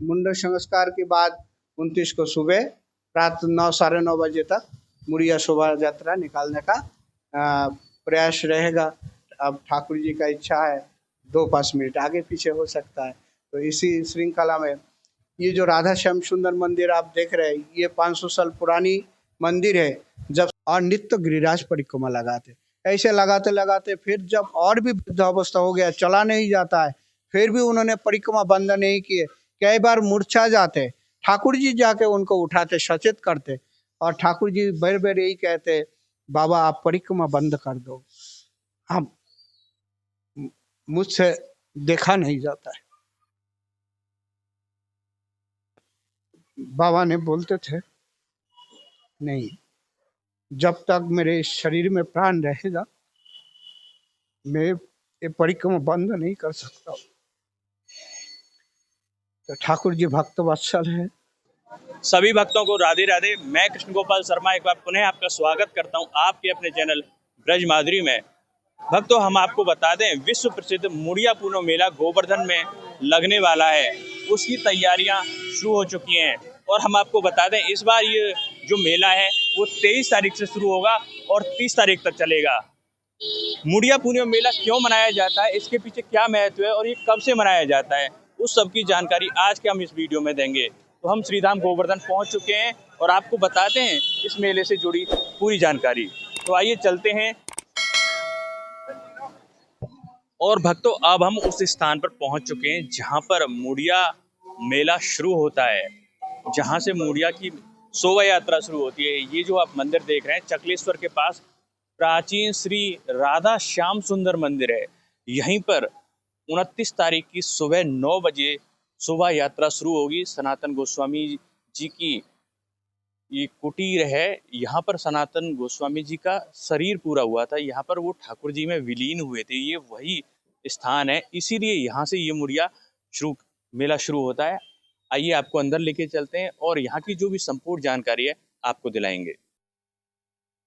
मुंडन संस्कार के बाद 29 को सुबह प्रातः 9 साढ़े 9 बजे तक मुड़िया शोभा यात्रा निकालने का प्रयास रहेगा। अब ठाकुर जी का इच्छा है 2-5 मिनट आगे पीछे हो सकता है। तो इसी श्रृंखला में ये जो राधा श्याम सुंदर मंदिर आप देख रहे हैं, ये 500 साल पुरानी मंदिर है। जब और नित्य गिरिराज परिक्रमा लगाते, ऐसे लगाते लगाते फिर जब और भी वृद्धावस्था हो गया, चला नहीं जाता है, फिर भी उन्होंने परिक्रमा बंद नहीं किए। कई बार मूर्छा जाते, ठाकुर जी जाके उनको उठाते, सचेत करते, और ठाकुर जी बार बार यही कहते, बाबा आप परिक्रमा बंद कर दो, हम मुझसे देखा नहीं जाता है। बाबा ने बोलते थे, नहीं, जब तक मेरे शरीर में प्राण रहेगा मैं ये परिक्रमा बंद नहीं कर सकता। तो ठाकुर जी भक्त वत्सल है। सभी भक्तों को राधे राधे। मैं कृष्ण गोपाल शर्मा एक बार पुनः आपका स्वागत करता हूं आपके अपने चैनल ब्रज माधुरी में। भक्तों, हम आपको बता दें, विश्व प्रसिद्ध मुड़िया पूनम मेला गोवर्धन में लगने वाला है, उसकी तैयारियां शुरू हो चुकी हैं। और हम आपको बता दें, इस बार ये जो मेला है वो 23 तारीख से शुरू होगा और 30 तारीख तक चलेगा। मुड़िया पूनम मेला क्यों मनाया जाता है, इसके पीछे क्या महत्व है और ये कब से मनाया जाता है, उस सब की जानकारी आज के हम इस वीडियो में देंगे। तो हम श्रीधाम गोवर्धन पहुंच चुके हैं और आपको बताते हैं इस मेले से जुड़ी पूरी जानकारी। तो आइए चलते हैं। और भक्तों, अब हम उस स्थान पर पहुंच चुके हैं जहां पर मुड़िया मेला शुरू होता है, जहां से मुड़िया की शोभा यात्रा शुरू होती है। ये जो आप मंदिर देख रहे हैं, चकलेश्वर के पास प्राचीन श्री राधा श्याम सुंदर मंदिर है। यहीं पर 29 तारीख की सुबह 9 बजे शोभा यात्रा शुरू होगी। सनातन गोस्वामी जी की ये कुटीर है, यहाँ पर सनातन गोस्वामी जी का शरीर पूरा हुआ था, यहाँ पर वो ठाकुर जी में विलीन हुए थे, ये वही स्थान है, इसीलिए यहाँ से ये मुड़िया मेला शुरू होता है। आइए आपको अंदर लेके चलते हैं और यहाँ की जो भी संपूर्ण जानकारी है आपको दिलाएंगे।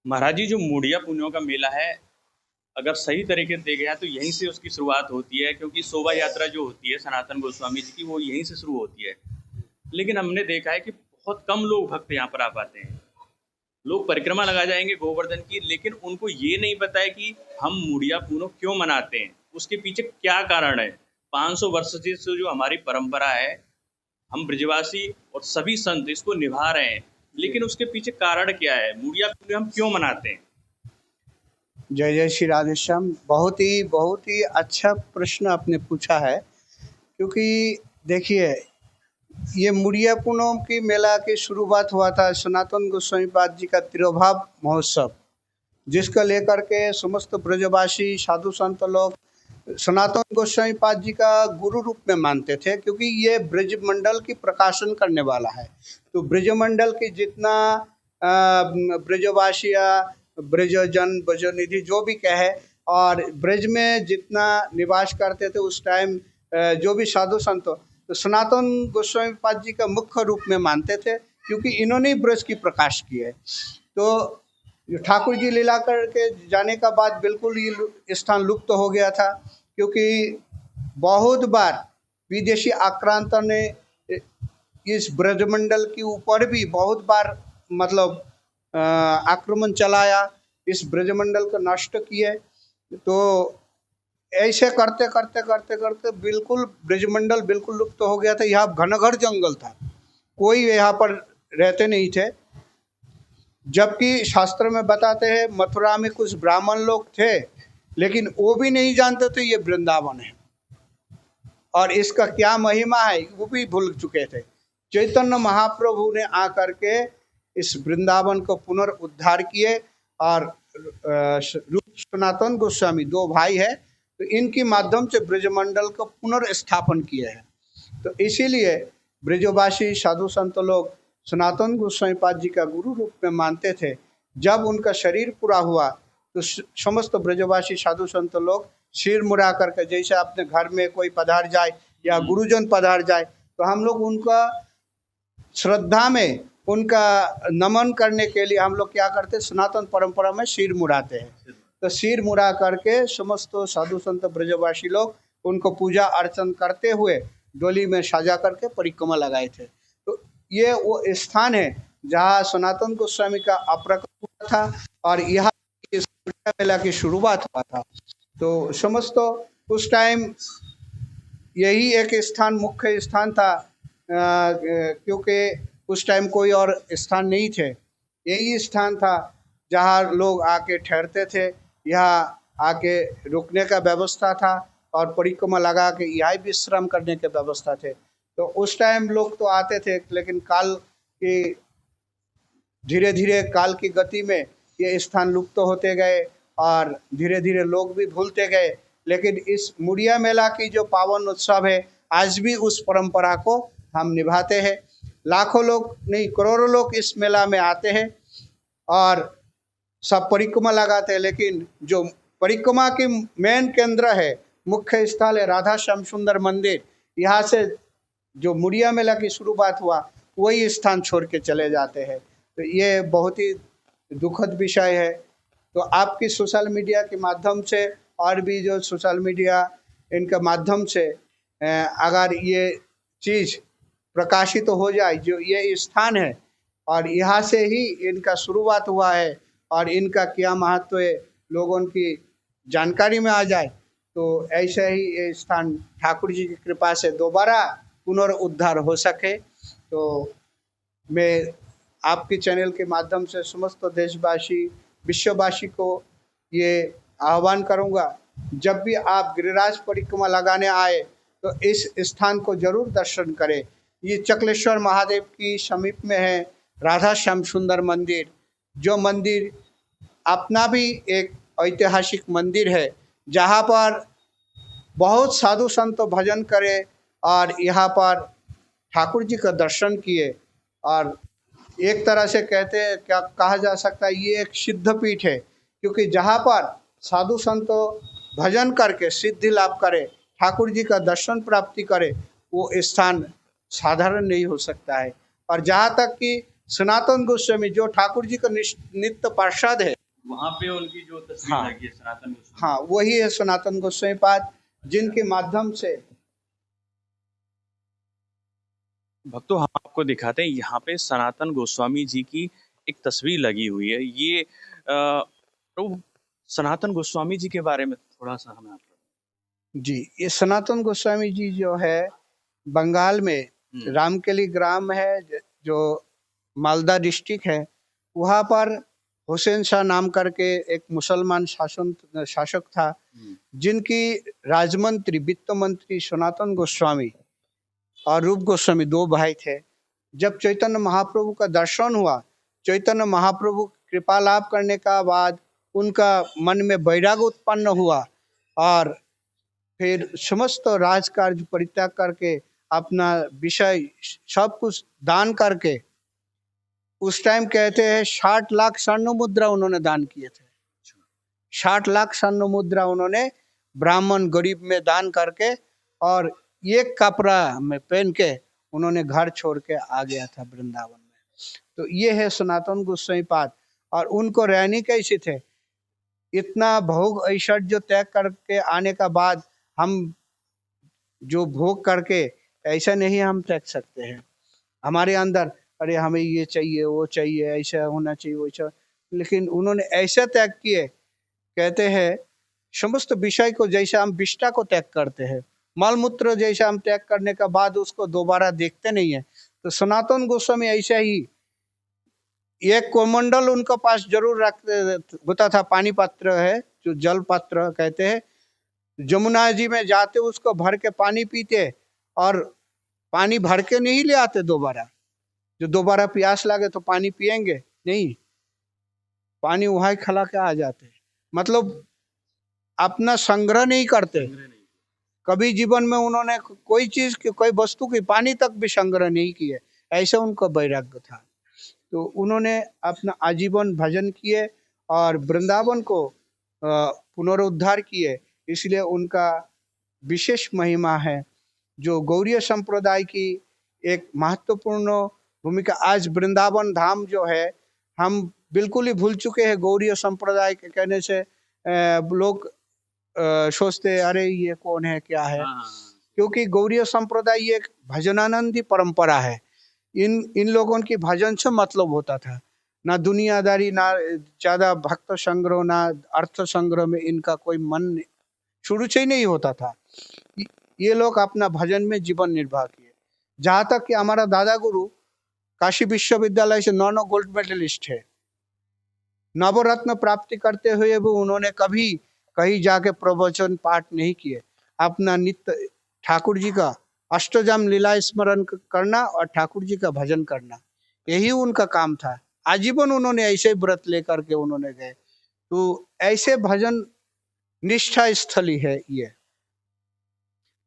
महाराज जी, जो मुड़िया पूनम का मेला है, अगर सही तरीके से देखे जाए तो यहीं से उसकी शुरुआत होती है, क्योंकि शोभा यात्रा जो होती है सनातन गोस्वामी जी की, वो यहीं से शुरू होती है। लेकिन हमने देखा है कि बहुत कम लोग भक्त यहाँ पर आ पाते हैं। लोग परिक्रमा लगा जाएंगे गोवर्धन की, लेकिन उनको ये नहीं पता है कि हम मुड़िया पूनम क्यों मनाते हैं, उसके पीछे क्या कारण है। 500 वर्ष से जो हमारी परंपरा है, हम ब्रजवासी और सभी संत इसको निभा रहे हैं, लेकिन उसके पीछे कारण क्या है, मुड़िया पूनम हम क्यों मनाते हैं। जय जय श्री राधेश्याम। बहुत ही अच्छा प्रश्न आपने पूछा है, क्योंकि देखिए, ये मुड़िया पूनम की मेला की शुरुआत हुआ था सनातन गोस्वामी पाद जी का तिरोभाव महोत्सव, जिसको लेकर के समस्त ब्रजवासी साधु संत लोग सनातन गोस्वामी पाद जी का गुरु रूप में मानते थे, क्योंकि ये ब्रज मंडल की प्रकाशन करने वाला है। तो ब्रज मंडल की जितना ब्रजवासिया, ब्रजजन, ब्रजनिधि जो भी कहे, और ब्रज में जितना निवास करते थे उस टाइम जो भी साधु संत, तो सनातन गोस्वामी पाद जी का मुख्य रूप में मानते थे, क्योंकि इन्होंने ही ब्रज की प्रकाश की है। तो ठाकुर जी लीला करके जाने का बाद बिल्कुल ये स्थान लुप्त हो गया था, क्योंकि बहुत बार विदेशी आक्रांता ने इस ब्रजमंडल के ऊपर भी बहुत बार मतलब आक्रमण चलाया, इस ब्रजमंडल को नष्ट किए। तो ऐसे करते करते करते करते बिल्कुल ब्रजमंडल बिल्कुल लुप्त हो गया था। यहाँ घनघर जंगल था, कोई यहाँ पर रहते नहीं थे। जबकि शास्त्र में बताते हैं मथुरा में कुछ ब्राह्मण लोग थे, लेकिन वो भी नहीं जानते थे ये वृंदावन है और इसका क्या महिमा है, वो भी भूल चुके थे। चैतन्य महाप्रभु ने आकर के इस वृंदावन को पुनरुद्धार किए, और रूप सनातन गोस्वामी 2 भाई है, तो इनके माध्यम से ब्रजमंडल को पुनर्स्थापन किए हैं। तो इसीलिए ब्रजवासी साधु संत लोग सनातन गोस्वामी पाद जी का गुरु रूप में मानते थे। जब उनका शरीर पूरा हुआ तो समस्त ब्रजवासी साधु संत लोग सिर मुड़ा करके, जैसे अपने घर में कोई पधार जाए या गुरुजन पधार जाए, तो हम लोग उनका श्रद्धा में उनका नमन करने के लिए हम लोग क्या करते हैं, सनातन परंपरा में सिर मुड़ाते हैं। तो सिर मुड़ा करके समस्त साधु संत ब्रजवासी लोग उनको पूजा अर्चन करते हुए डोली में सजा करके परिक्रमा लगाए थे। तो ये वो स्थान है जहाँ सनातन गोस्वामी का अपरकट हुआ था और यहाँ इस मेला की शुरुआत हुआ था। तो समझ तो उस टाइम यही एक स्थान मुख्य स्थान था, क्योंकि उस टाइम कोई और स्थान नहीं थे। यही स्थान था जहाँ लोग आके ठहरते थे, यहाँ आके रुकने का व्यवस्था था और परिक्रमा लगा के यहाँ विश्राम करने के व्यवस्था थे। तो उस टाइम लोग तो आते थे, लेकिन काल की धीरे धीरे काल की गति में ये स्थान लुप्त होते गए और धीरे धीरे लोग भी भूलते गए। लेकिन इस मुड़िया मेला की जो पावन उत्सव है, आज भी उस परंपरा को हम निभाते हैं। लाखों लोग नहीं, करोड़ों लोग इस मेला में आते हैं और सब परिक्रमा लगाते हैं। लेकिन जो परिक्रमा की मेन केंद्र है, मुख्य स्थल है राधा श्याम सुंदर मंदिर, यहाँ से जो मुड़िया मेला की शुरुआत हुआ वही स्थान छोड़ के चले जाते हैं। तो ये बहुत ही दुखद विषय है। तो आपकी सोशल मीडिया के माध्यम से और भी जो सोशल मीडिया इनके माध्यम से अगर ये चीज़ प्रकाशित हो जाए, जो ये स्थान है और यहाँ से ही इनका शुरुआत हुआ है और इनका क्या महत्व है लोगों की जानकारी में आ जाए, तो ऐसे ही ये स्थान ठाकुर जी की कृपा से दोबारा पुनरुद्धार हो सके। तो मैं आपके चैनल के माध्यम से समस्त देशवासी विश्ववासी को ये आह्वान करूँगा, जब भी आप गिरिराज परिक्रमा लगाने आए तो इस स्थान को जरूर दर्शन करें। ये चकलेश्वर महादेव की समीप में है राधा श्याम सुंदर मंदिर, जो मंदिर अपना भी एक ऐतिहासिक मंदिर है, जहाँ पर बहुत साधु संत भजन करे और यहाँ पर ठाकुर जी का दर्शन किए। और एक तरह से कहते हैं, क्या कहा जा सकता है, ये एक सिद्ध पीठ है, क्योंकि जहाँ पर साधु संत भजन करके सिद्धि लाभ करे, ठाकुर जी का दर्शन प्राप्ति करे, वो स्थान साधारण नहीं हो सकता है। और जहाँ तक कि सनातन गोस्वामी जो ठाकुर जी का नित्य पार्षद है, वहाँ पे उनकी जो तस्वीर हाँ, लगी है सनातन गोस्वामी, हाँ वही है सनातन गोस्वामी पाद, जिनके माध्यम से भक्तों हम आपको दिखाते हैं। यहाँ पे सनातन गोस्वामी जी की एक तस्वीर लगी हुई है। ये प्रभु सनातन गोस्वामी जी के बारे में थोड़ा सा हमें आप जी, ये सनातन गोस्वामी जी जो है बंगाल में रामकेली ग्राम है, जो मालदा डिस्ट्रिक्ट है, वहाँ पर हुसैन शाह नाम करके एक मुसलमान शासक था, जिनकी राजमंत्री वित्त मंत्री सनातन गोस्वामी और रूप गोस्वामी दो भाई थे। जब चैतन्य महाप्रभु का दर्शन हुआ, चैतन्य महाप्रभु कृपा लाभ करने का बाद उनका मन में वैराग्य उत्पन्न हुआ और फिर समस्त राजकार्य परित्याग करके अपना विषय सब कुछ दान करके, उस टाइम कहते हैं 60 लाख स्वर्ण मुद्रा उन्होंने दान किए थे। 60 लाख स्वर्ण मुद्रा उन्होंने ब्राह्मण गरीब में दान करके और एक कपड़ा में पहन के उन्होंने घर छोड़ के आ गया था वृंदावन में। तो ये है सनातन गोस्वामी पाद। और उनको रहनी कैसे थे, इतना भोग ऐश्वर्य त्याग करके आने का बाद हम जो भोग करके ऐसा नहीं हम त्याग सकते हैं। हमारे अंदर अरे हमें ये चाहिए वो चाहिए, ऐसा होना चाहिए वैसा, लेकिन उन्होंने ऐसा त्याग किए। कहते हैं समस्त विषय को जैसा हम विष्ठा को त्याग करते हैं, मल मूत्र जैसा हम त्याग करने का बाद उसको दोबारा देखते नहीं है, तो सनातन गोस्वामी ऐसा ही एक कोमंडल उनके पास जरूर रखते होता था। पानी पात्र है जो जल पात्र कहते हैं, जमुना जी में जाते उसको भर के पानी पीते और पानी भर के नहीं ले आते दोबारा, जो दोबारा प्यास लगे तो पानी पिएंगे नहीं, पानी वहाँ खला के आ जाते। मतलब अपना संग्रह नहीं करते कभी जीवन में, उन्होंने कोई चीज की कोई वस्तु की पानी तक भी संग्रह नहीं किए, ऐसा उनका वैराग्य था। तो उन्होंने अपना आजीवन भजन किए और वृंदावन को पुनरुद्धार किए, इसलिए उनका विशेष महिमा है, जो गौड़ीय संप्रदाय की एक महत्वपूर्ण भूमिका। आज वृंदावन धाम जो है हम बिल्कुल ही भूल चुके हैं। गौड़ीय संप्रदाय के कहने से लोग सोचते अरे ये कौन है क्या है, क्योंकि गौड़ीय संप्रदाय ये एक भजनानंदी परंपरा है। इन लोगों की भजन से मतलब होता था, ना दुनियादारी, ना ज्यादा भक्त संग्रह, ना अर्थ संग्रह में इनका कोई मन शुरू से ही नहीं होता था। ये लोग अपना भजन में जीवन निर्वाह किए। जहाँ तक कि हमारा दादा गुरु काशी विश्वविद्यालय से 9 गोल्ड मेडलिस्ट है, नवरत्न प्राप्ति करते हुए भी उन्होंने कभी कहीं जाके प्रवचन पाठ नहीं किए। अपना नित्य ठाकुर जी का अष्टजाम लीला स्मरण करना और ठाकुर जी का भजन करना, यही उनका काम था। आजीवन उन्होंने ऐसे व्रत लेकर के उन्होंने गए। तो ऐसे भजन निष्ठा स्थली है ये,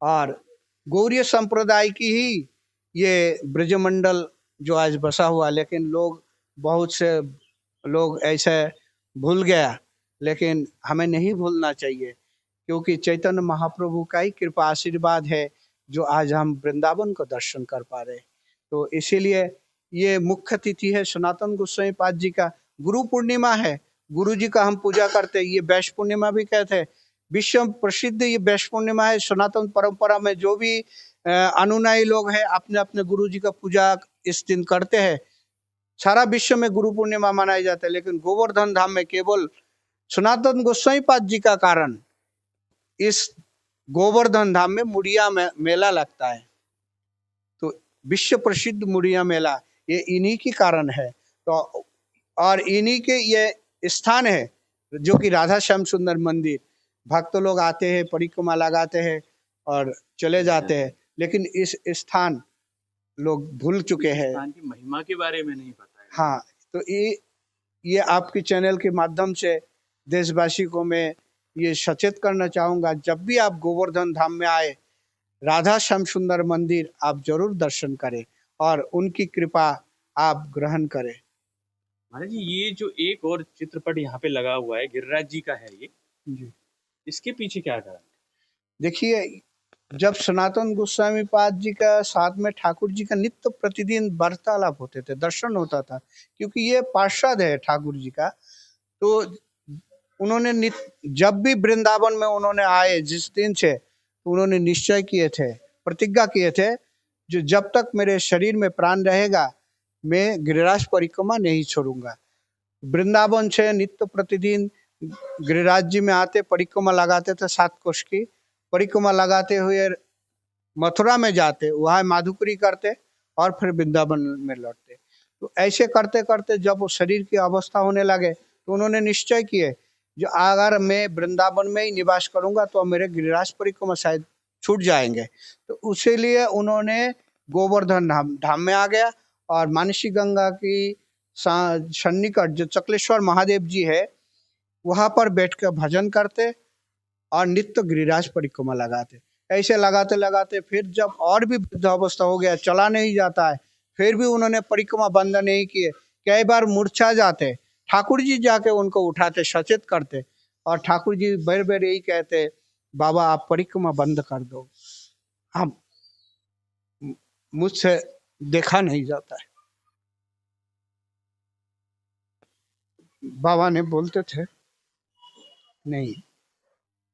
और गौड़ीय संप्रदाय की ही ये ब्रजमंडल जो आज बसा हुआ। लेकिन लोग, बहुत से लोग ऐसे भूल गया, लेकिन हमें नहीं भूलना चाहिए, क्योंकि चैतन्य महाप्रभु का ही कृपा आशीर्वाद है जो आज हम वृंदावन को दर्शन कर पा रहे। तो इसीलिए ये मुख्य तिथि है सनातन गोस्वामी पाद जी का। गुरु पूर्णिमा है, गुरु जी का हम पूजा करते, ये वैश पूर्णिमा भी कहते हैं। विश्व प्रसिद्ध ये वैश पूर्णिमा है। सनातन परंपरा में जो भी अनुयायी लोग हैं अपने अपने गुरु जी का पूजा इस दिन करते हैं। सारा विश्व में गुरु पूर्णिमा मनाई जाता है, लेकिन गोवर्धन धाम में केवल सनातन गोस्वामी पाद जी का कारण इस गोवर्धन धाम में मुड़िया मेला लगता है। तो विश्व प्रसिद्ध मुड़िया मेला ये इन्हीं के कारण है। तो और इन्हीं के ये स्थान है जो कि राधा श्याम सुंदर मंदिर। भक्त लोग आते हैं, परिक्रमा लगाते हैं और चले जाते हैं, लेकिन इस स्थान लोग भूल चुके हैं। स्थान की महिमा के बारे में नहीं पता है। हाँ, तो ये आपके चैनल के माध्यम से देशवासी को मैं ये सचेत करना चाहूँगा, जब भी आप गोवर्धन धाम में आए, राधा श्याम सुंदर मंदिर आप जरूर दर्शन करें और उनकी कृपा आप ग्रहण करें। महाराज जी, ये जो एक और चित्रपट यहाँ पे लगा हुआ है, गिरिराज जी का है ये जी, इसके पीछे क्या कारण है? देखिए, जब सनातन गोस्वामी पाद जी का साथ में ठाकुर जी का नित्य प्रतिदिन वार्तालाप होते थे, दर्शन होता था, क्योंकि ये पार्षद है ठाकुर जी का। तो उन्होंने जब भी वृंदावन में उन्होंने आए, जिस दिन से उन्होंने निश्चय किए थे, प्रतिज्ञा किए थे, जो जब तक मेरे शरीर में प्राण रहेगा मैं गिरिराज परिक्रमा नहीं छोड़ूंगा। वृंदावन से नित्य प्रतिदिन गिरिराज जी में आते, परिक्रमा लगाते थे, 7 कोष की परिक्रमा लगाते हुए मथुरा में जाते, वहाँ माधुकरी करते और फिर वृंदावन में लौटते। तो ऐसे करते करते जब वो शरीर की अवस्था होने लगे तो उन्होंने निश्चय किए, जो अगर मैं वृंदावन में ही निवास करूंगा तो मेरे गिरिराज परिक्रमा शायद छूट जाएंगे। तो उसी लिए उन्होंने गोवर्धन धाम में आ गया और मानसी गंगा की सन्निकट जो चकलेश्वर महादेव जी है, वहाँ पर बैठकर भजन करते और नित्य गिरिराज परिक्रमा लगाते। ऐसे लगाते लगाते फिर जब और भी वृद्धावस्था हो गया, चला नहीं जाता है, फिर भी उन्होंने परिक्रमा बंद नहीं किए। कई बार मूर्छा जाते, ठाकुर जी जाके उनको उठाते, सचेत करते, और ठाकुर जी बार बार यही कहते, बाबा आप परिक्रमा बंद कर दो, हम मुझसे देखा नहीं जाता है। बाबा ने बोलते थे, नहीं,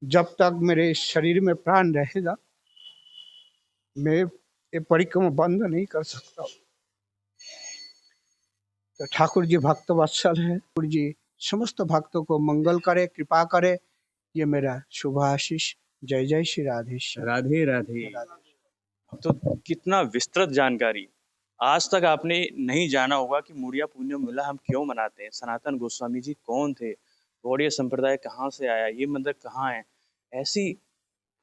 जब तक मेरे शरीर में प्राण रहेगा मैं ये परिक्रमा बंद नहीं कर सकता। तो ठाकुर जी भक्त वत्सल है। ठाकुर जी समस्त भक्तों को मंगल करे, कृपा करे, ये मेरा शुभ आशीष। जय जय श्री राधेश्याम। राधे राधे। तो कितना विस्तृत जानकारी, आज तक आपने नहीं जाना होगा कि मुड़िया पूर्णिमा मेला हम क्यों मनाते हैं, सनातन गोस्वामी जी कौन थे, गौड़ीय संप्रदाय कहाँ से आया, ये मंदिर कहाँ है। ऐसी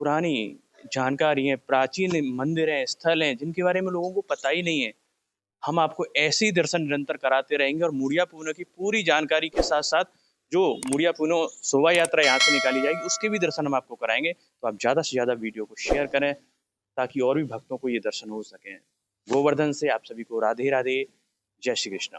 पुरानी जानकारी है, प्राचीन मंदिर हैं, स्थल हैं जिनके बारे में लोगों को पता ही नहीं है। हम आपको ऐसे ही दर्शन निरंतर कराते रहेंगे और मुड़िया पूर्णिमा की पूरी जानकारी के साथ साथ जो मुड़िया पूर्णिमा शोभा यात्रा यहाँ से निकाली जाएगी उसके भी दर्शन हम आपको कराएंगे। तो आप ज़्यादा से ज़्यादा वीडियो को शेयर करें ताकि और भी भक्तों को ये दर्शन हो सके। गोवर्धन से आप सभी को राधे राधे, जय श्री कृष्ण।